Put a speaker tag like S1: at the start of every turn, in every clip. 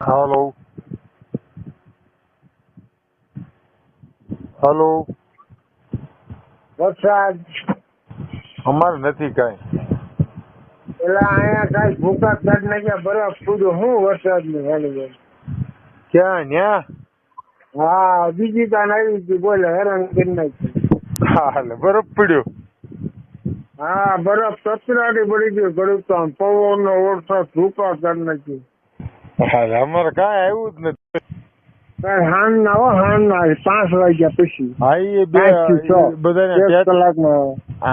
S1: હાલો હાલો.
S2: વરસાદ
S1: અમારે નથી કાંઈ.
S2: પેલા અહીંયા કાંઈ ભૂકા કાઢ નાખ્યા બરફ પૂરું શું વરસાદ ની હાલી.
S1: ક્યાં ન્યા?
S2: હા બીજી કાન આવી હતી બોલે હેરાન કરી નાખી.
S1: હાલે બરફ પડ્યો.
S2: હા બરફ સસરાટી પડી ગયું ઘડીક તો આમ પવન નો વરસાદ ભૂકા કાઢ નાખી.
S1: હાલે અમારે કાંઈ આવ્યું જ નથી.
S2: કઈ હાન ના હો હાન ના 5 વાગ્યા પછી
S1: હા એ બે
S2: 5 થી 6
S1: બધાને
S2: 1 કલાકમાં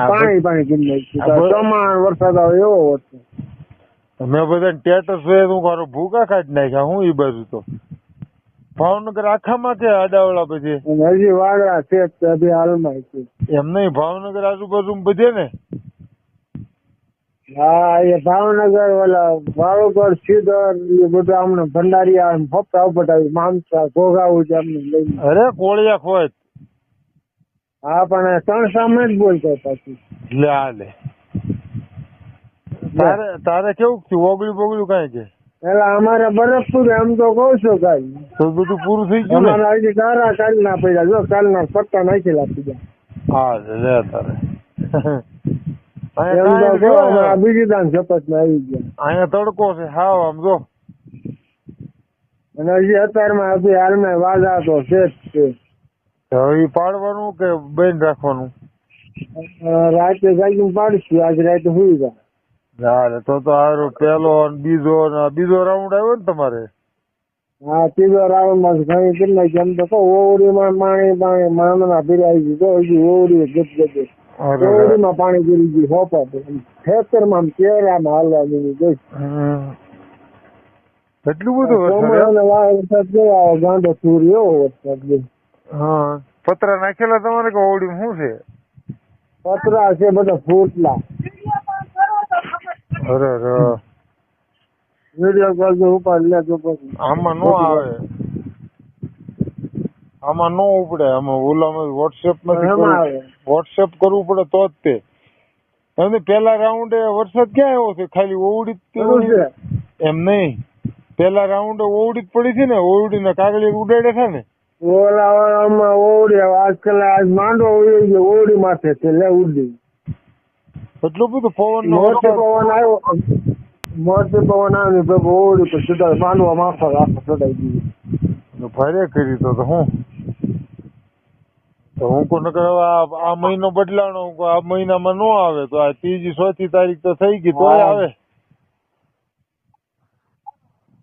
S2: પાણી કરી નાખ્યું. તમાર વરસાદ આવે એવો વરસાદ
S1: મેં બધા સ્ટેટસ જોયા હું મારો ભૂકા કાઢી નાખ્યા હું એ બાજુ તો ભાવનગર આખામાં કે આડાવાળા બધે
S2: હજી વાગડા છે હજી હાલમાં છે.
S1: એમ નહીં ભાવનગર આજુબાજુ બધે ને.
S2: હા એ ભાવનગર ઓલા વાળોગઢ સીધર એ બધા અમને ભંડારીયા ફપતા ઉપટાવી મામસા ઘોઘાવું છે અમને લઈને.
S1: અરે કોળિયા ખોટ.
S2: હા પણ ત્રણ સામે જ બોલતો પાછું.
S1: લે હાલે તારે કેવું થયું ઓગળ્યું બોગળ્યું કાંઈ કે?
S2: પેલા અમારે બરફ પૂરે એમ તો કઉ છું કાઈ
S1: તો બધું પૂરું થઈ ગયું ને?
S2: અમારા હજી તારા કાલના પડ્યા જો કાલના પત્તા નાખેલા બીજા.
S1: હા લે તારે
S2: એમ તો હમણાં બીજી દાન શપથ માં આવી ગયા.
S1: અહીંયા તડકો છે હાવ આમ જો.
S2: અને હજી અત્યારમાં હજી હાલમાં વાદા તો છે જ છે.
S1: હવે ઈ પાડવાનું કે બેન રાખવાનું?
S2: રાતે જાગીને પાડીશું આજ રાતે સુઈ જાય.
S1: હાલે તો હારું પેલો ને બીજો રાઉન્ડ આવ્યો ને તમારે?
S2: હા ત્રીજો રાઉન્ડ માં ઘણી કેટલા કેમ તો ઓવડીમાં પાણી માંદના ફેરાઈ ગયું હજી ઓવડી ગત ઓવડીમાં પાણી ગીરી ગયું હોપા ખેતરમાં કેરામાં હાલવા દીધી
S1: એટલું બધું
S2: વરસાદ કેવા ગાંડો સૂર એવો વરસાદ.
S1: હા પતરા નાખેલા તમારે કે ઓવડી શું છે?
S2: પતરા છે બધા ફૂટલા.
S1: અરે
S2: વિડીયો કોલ તો ઉપાડ લે તો પછી
S1: આમાં નો આવે, આમાં નો ઉપડે. આમાં ઓલામાં વોટ્સએપ નથી, વોટ્સએપ કરવું પડે તો જ તે. એમને પેલા રાઉન્ડે વરસાદ ક્યાં આવ્યો છે? ખાલી ઓવડી એમ નહીં, પેલા રાઉન્ડે ઓવડી જ પડી છે ને, ઓવડી ના કાગળી ઉડાડે છે ને
S2: ઓલા ઓવડી આજકાલ આજ માંડો ઓવડી માથે છે લે ઉડી.
S1: એટલું બધું પવન
S2: મોટો પવન આવ્યો, મોટો પવન આવ્યો ને ઓવડી પર સીધા માંડવા માથા આખો ચડાઈ ગયું.
S1: ભારે કરી તો હું તો હું કોને આ મહિનો બદલાણો આ મહિનામાં નો આવે તો આ 3જી 4જી તારીખ તો થઈ ગઈ તોય આવે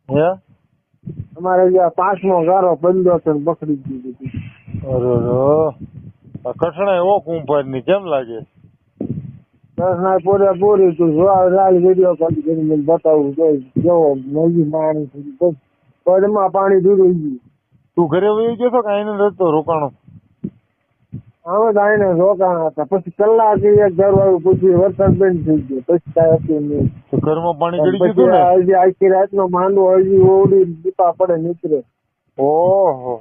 S1: હે?
S2: અમારે જ્યાં 5મો ગારો બંધો તો બકડી ગયું.
S1: અરે કઠણા એવો કુંભાર ની કેમ લાગે?
S2: દસના પૂરી તું લાલ વિડીયો કોલ કરીને બતાવું જોઈ કેવો નવી માણી પદમાં પાણી દૂર ગયું.
S1: તું ઘરે વહી ગયો તો કે આઈને રહેતો રોકાણો?
S2: હવે તો આઈને રોકાણા હતા પછી કલાક 1 વાળું પૂછ્યું વરસાદ બંધ થઈ ગયો પછી કાંઈ હતું નહીં.
S1: તો ઘરમાં પાણી ગળી ગયું ને?
S2: હજી આખી રાતનો માંડવો હજી ઓવડી દીપા પડે નીકળે.
S1: ઓહો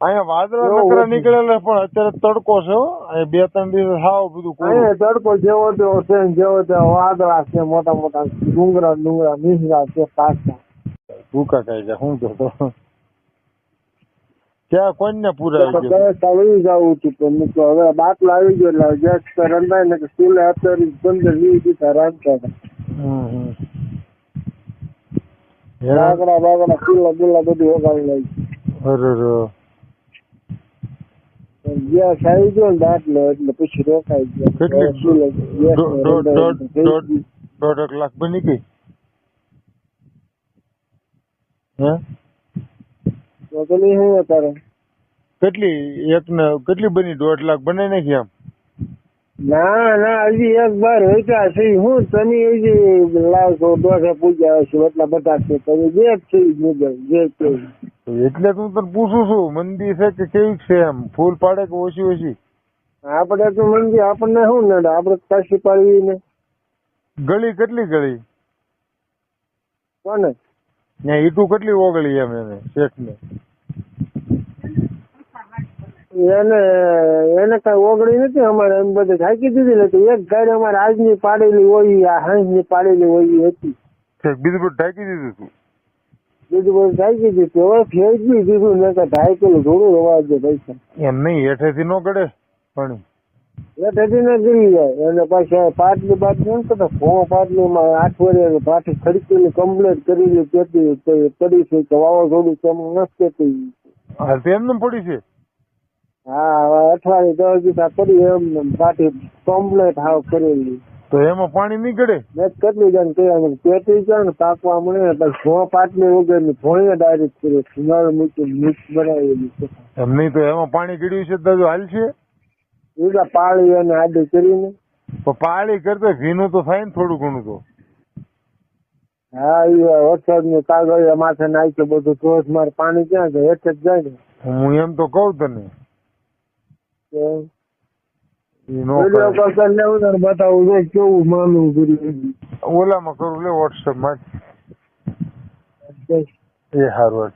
S1: અહીંયા વાદળા નકરા નીકળેલા પણ અત્યારે તડકો છે. અહીંયા 2-3 દિવસ હાવ બધું
S2: અહીંયા તડકો જેવો તેવો છે જેવો તેવો વાદળા છે મોટા મોટા ડુંગરા નીસરા છે પાછા
S1: ભૂકા કાઢી જાય હું તો ક્યાં કોઈને પૂરા
S2: આવી જવું હતું પણ હવે બાટલો આવી ગયો એટલે ગેસ રંધાય ને સ્કૂલે અત્યારે 15-20 દિવસ રાંધતા હતા. બાગડા ચૂલા બધું ઓગાળી લાવી. ગેસ આવી ગયો ને બાટલો એટલે પછી રોકાઈ ગયો.
S1: 1.5 લાખ બની ગઈ હે?
S2: તો પેલી શું અત્યારે
S1: કેટલી બની? 1.5 લાખ બનાવી નાખી આમ?
S2: ના હજી એક બાર વેચા છે હું તમે હજી લાવશો દોઢે પૂજા હશો એટલા બધા છે તમે જે છે
S1: એટલે તું તને પૂછું છું મંદી છે કે કેવી છે એમ? ફૂલ પાડે કે ઓછી?
S2: આપડે તો મંદી આપણને શું નડે આપડે કાશી પાડવી ને.
S1: ગળી કેટલી ગળી
S2: કોને
S1: ઈટું કેટલી ઓગળી એમ એને શેઠ ને?
S2: એને કઈ ઓગળી નથી અમારે એમ બધે થાકી દીધી નથી. એક ગાડી અમારે આજની પાડેલી હોય આ હંસ ની પાડેલી હોય હતી.
S1: બીજું બધું ઢાંકી દીધું તું?
S2: બીજું બધું થાય ગયું હવે ફેંકી દીધું ને કે 2.5 કિલો થોડું રવા દે પૈસા
S1: એમ નહીં, હેઠેથી નો ગળે પાણી.
S2: એ ઠેઠી ને ગીરી જાય અને પાછી પાટલી બાટલી એમ તો ફો પાટલીમાં 8 વર્ષ પાછી ખડકીને કમ્પ્લીટ કરી લે કેતી કરી છે કે વાવાઝોડું તેમ નથી કેતી.
S1: હા તેમને પડી છે.
S2: હા હવે અઠવાડિયે 10 દિવસ કરી એમ પાછી કમ્પ્લીટ હાવ કરેલી.
S1: તો એમાં પાણી નહીં ગળે?
S2: મેં કેટલી જણ કહ્યા પેટી જાય ને પાકવા મળે પછી ભો પાટલી વગર ની ભોળીને ડાયરેક્ટ કરે નળ મૂકી મિક્સ બનાવેલી છે.
S1: એમ નહીં તો એમાં પાણી ગળ્યું છે તો હાલ છે?
S2: બીજા પાળી અને આડી કરીને
S1: તો પાળી કરતા ભીનું તો થાય ને થોડું ઘણું તો.
S2: હા એ વરસાદ નું કાગળ માથે નાખ્યું બધું ધોધ મારે પાણી ક્યાં જાય હેઠ જ જાય ને.
S1: હું એમ તો કઉ તને
S2: બતાવું જો કેવું માનવું કર્યું
S1: ઓલામાં કરું લે વોટ્સએપ માં. એ હારું.